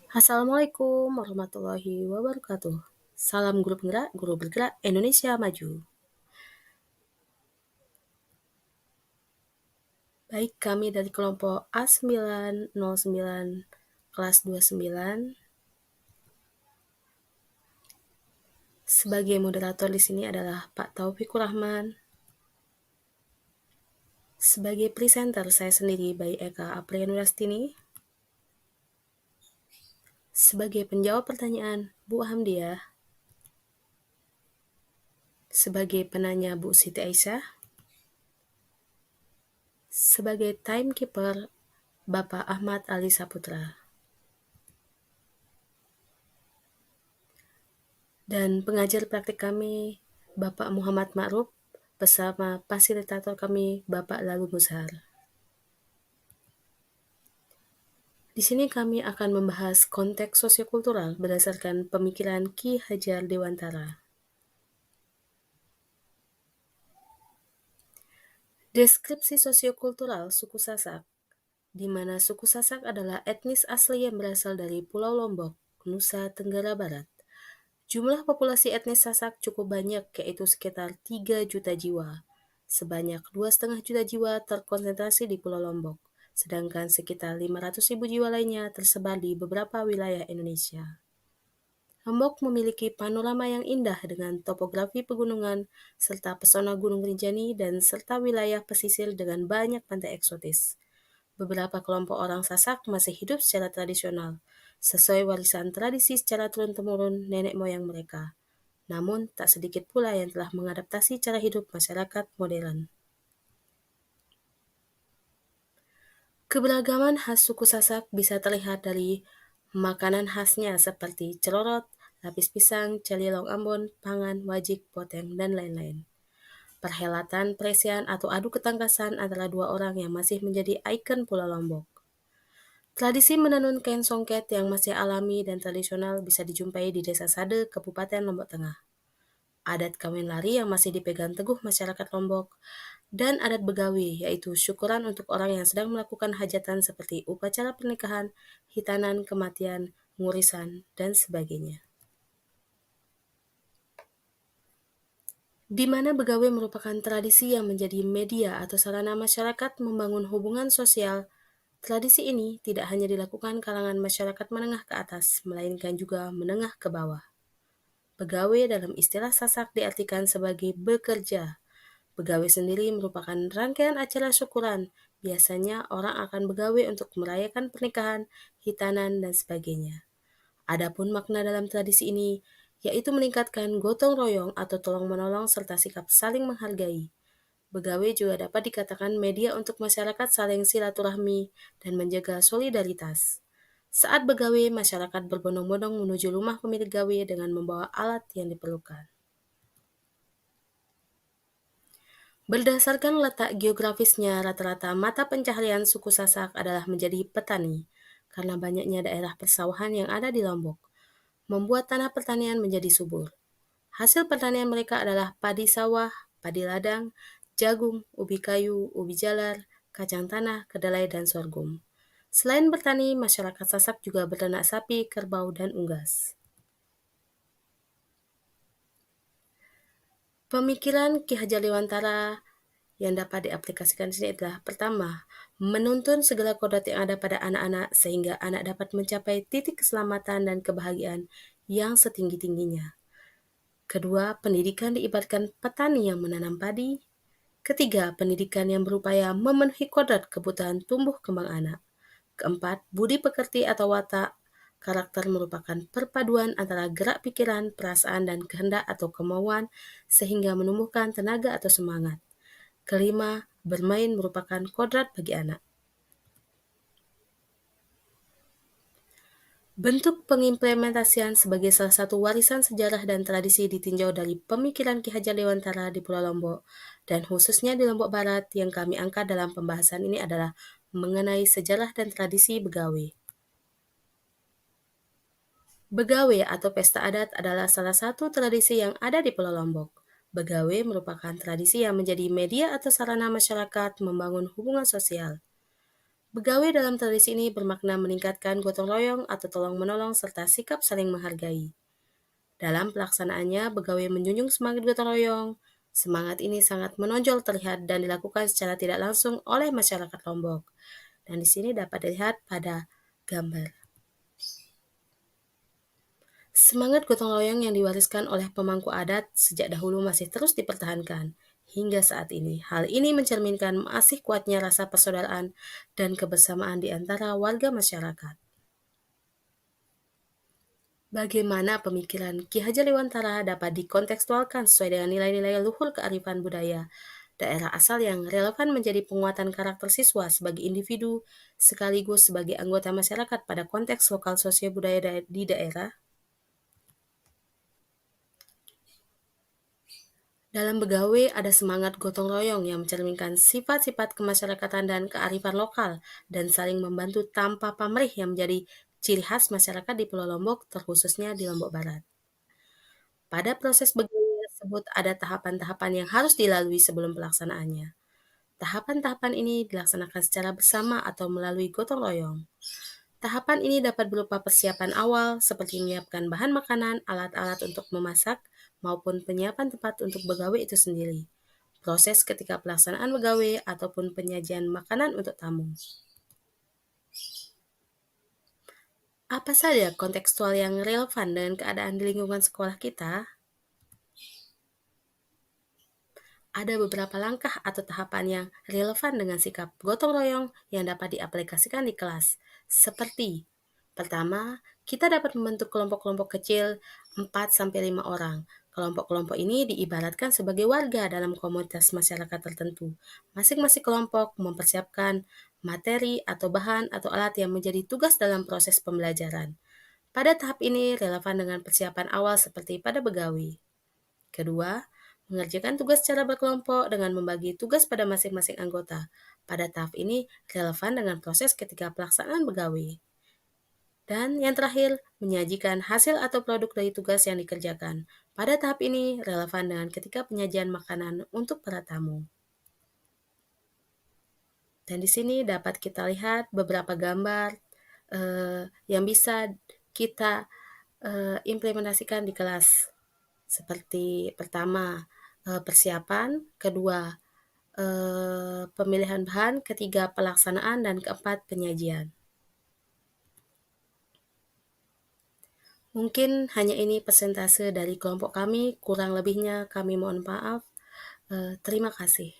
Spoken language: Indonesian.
Assalamualaikum warahmatullahi wabarakatuh. Salam guru bergerak Indonesia maju. Baik, kami dari kelompok A909 kelas 29. Sebagai moderator di sini adalah Pak Taufikur Rahman. Sebagai presenter saya sendiri Bayi Eka Apriani Rastini. Sebagai penjawab pertanyaan Bu Hamdiah. Sebagai penanya Bu Siti Aisyah. Sebagai timekeeper Bapak Ahmad Ali Saputra. Dan pengajar praktik kami Bapak Muhammad Ma'ruf bersama fasilitator kami Bapak Lalu Muzhar. Di sini kami akan membahas konteks sosiokultural berdasarkan pemikiran Ki Hajar Dewantara. Deskripsi sosiokultural suku Sasak, di mana suku Sasak adalah etnis asli yang berasal dari Pulau Lombok, Nusa Tenggara Barat. Jumlah populasi etnis Sasak cukup banyak, yaitu sekitar 3 juta jiwa. Sebanyak 2,5 juta jiwa terkonsentrasi di Pulau Lombok, sedangkan sekitar 500.000 jiwa lainnya tersebar di beberapa wilayah Indonesia. Lombok memiliki panorama yang indah dengan topografi pegunungan, serta pesona Gunung Rinjani dan serta wilayah pesisir dengan banyak pantai eksotis. Beberapa kelompok orang Sasak masih hidup secara tradisional, sesuai warisan tradisi secara turun-temurun nenek moyang mereka. Namun, tak sedikit pula yang telah mengadaptasi cara hidup masyarakat modern. Keberagaman khas suku Sasak bisa terlihat dari makanan khasnya seperti celorot, lapis pisang, celilong Ambon, pangan, wajik, poteng, dan lain-lain. Perhelatan peresian atau adu ketangkasan antara dua orang yang masih menjadi ikon Pulau Lombok. Tradisi menenun kain songket yang masih alami dan tradisional bisa dijumpai di Desa Sade, Kabupaten Lombok Tengah. Adat kawin lari yang masih dipegang teguh masyarakat Lombok, dan adat begawi, yaitu syukuran untuk orang yang sedang melakukan hajatan seperti upacara pernikahan, hitanan, kematian, ngurisan, dan sebagainya. Di mana begawe merupakan tradisi yang menjadi media atau sarana masyarakat membangun hubungan sosial. Tradisi ini tidak hanya dilakukan kalangan masyarakat menengah ke atas, melainkan juga menengah ke bawah. Begawe dalam istilah Sasak diartikan sebagai bekerja. Begawe sendiri merupakan rangkaian acara syukuran. Biasanya orang akan begawe untuk merayakan pernikahan, hitanan, dan sebagainya. Adapun makna dalam tradisi ini, yaitu meningkatkan gotong royong atau tolong-menolong serta sikap saling menghargai. Begawe juga dapat dikatakan media untuk masyarakat saling silaturahmi dan menjaga solidaritas. Saat begawe, masyarakat berbondong-bondong menuju rumah pemilik gawe dengan membawa alat yang diperlukan. Berdasarkan letak geografisnya, rata-rata mata pencaharian suku Sasak adalah menjadi petani, karena banyaknya daerah persawahan yang ada di Lombok, membuat tanah pertanian menjadi subur. Hasil pertanian mereka adalah padi sawah, padi ladang, jagung, ubi kayu, ubi jalar, kacang tanah, kedelai, dan sorghum. Selain bertani, masyarakat Sasak juga beternak sapi, kerbau, dan unggas. Pemikiran Ki Hajar Dewantara yang dapat diaplikasikan di sini adalah pertama, menuntun segala kodrat yang ada pada anak-anak sehingga anak dapat mencapai titik keselamatan dan kebahagiaan yang setinggi-tingginya. Kedua, pendidikan diibaratkan petani yang menanam padi. Ketiga, pendidikan yang berupaya memenuhi kodrat kebutuhan tumbuh kembang anak. Keempat, budi pekerti atau watak karakter merupakan perpaduan antara gerak pikiran, perasaan, dan kehendak atau kemauan sehingga menumbuhkan tenaga atau semangat. Kelima, bermain merupakan kodrat bagi anak. Bentuk pengimplementasian sebagai salah satu warisan sejarah dan tradisi ditinjau dari pemikiran Ki Hajar Dewantara di Pulau Lombok, dan khususnya di Lombok Barat yang kami angkat dalam pembahasan ini adalah mengenai sejarah dan tradisi begawe. Begawe atau pesta adat adalah salah satu tradisi yang ada di Pulau Lombok. Begawe merupakan tradisi yang menjadi media atau sarana masyarakat membangun hubungan sosial. Begawe dalam tradisi ini bermakna meningkatkan gotong royong atau tolong-menolong serta sikap saling menghargai. Dalam pelaksanaannya, begawe menjunjung semangat gotong royong. Semangat ini sangat menonjol terlihat dan dilakukan secara tidak langsung oleh masyarakat Lombok. Dan di sini dapat dilihat pada gambar. Semangat gotong royong yang diwariskan oleh pemangku adat sejak dahulu masih terus dipertahankan hingga saat ini. Hal ini mencerminkan masih kuatnya rasa persaudaraan dan kebersamaan di antara warga masyarakat. Bagaimana pemikiran Ki Hajar Dewantara dapat dikontekstualkan sesuai dengan nilai-nilai luhur kearifan budaya daerah asal yang relevan menjadi penguatan karakter siswa sebagai individu sekaligus sebagai anggota masyarakat pada konteks lokal sosial budaya di daerah? Dalam begawe ada semangat gotong royong yang mencerminkan sifat-sifat kemasyarakatan dan kearifan lokal dan saling membantu tanpa pamrih yang menjadi ciri khas masyarakat di Pulau Lombok terkhususnya di Lombok Barat. Pada proses begawe tersebut ada tahapan-tahapan yang harus dilalui sebelum pelaksanaannya. Tahapan-tahapan ini dilaksanakan secara bersama atau melalui gotong royong. Tahapan ini dapat berupa persiapan awal seperti menyiapkan bahan makanan, alat-alat untuk memasak, maupun penyiapan tempat untuk begawe itu sendiri. Proses ketika pelaksanaan begawe ataupun penyajian makanan untuk tamu. Apa saja kontekstual yang relevan dengan keadaan di lingkungan sekolah kita? Ada beberapa langkah atau tahapan yang relevan dengan sikap gotong royong yang dapat diaplikasikan di kelas. Seperti, pertama, kita dapat membentuk kelompok-kelompok kecil 4-5 orang. Kelompok-kelompok ini diibaratkan sebagai warga dalam komunitas masyarakat tertentu. Masing-masing kelompok mempersiapkan materi atau bahan atau alat yang menjadi tugas dalam proses pembelajaran. Pada tahap ini relevan dengan persiapan awal seperti pada begawi. Kedua, mengerjakan tugas secara berkelompok dengan membagi tugas pada masing-masing anggota. Pada tahap ini relevan dengan proses ketika pelaksanaan begawe. Dan yang terakhir, menyajikan hasil atau produk dari tugas yang dikerjakan. Pada tahap ini relevan dengan ketika penyajian makanan untuk para tamu. Dan di sini dapat kita lihat beberapa gambar yang bisa kita implementasikan di kelas. Seperti pertama, persiapan, kedua, pemilihan bahan, ketiga, pelaksanaan, dan keempat, penyajian. Mungkin hanya ini persentase dari kelompok kami, kurang lebihnya kami mohon maaf. Terima kasih.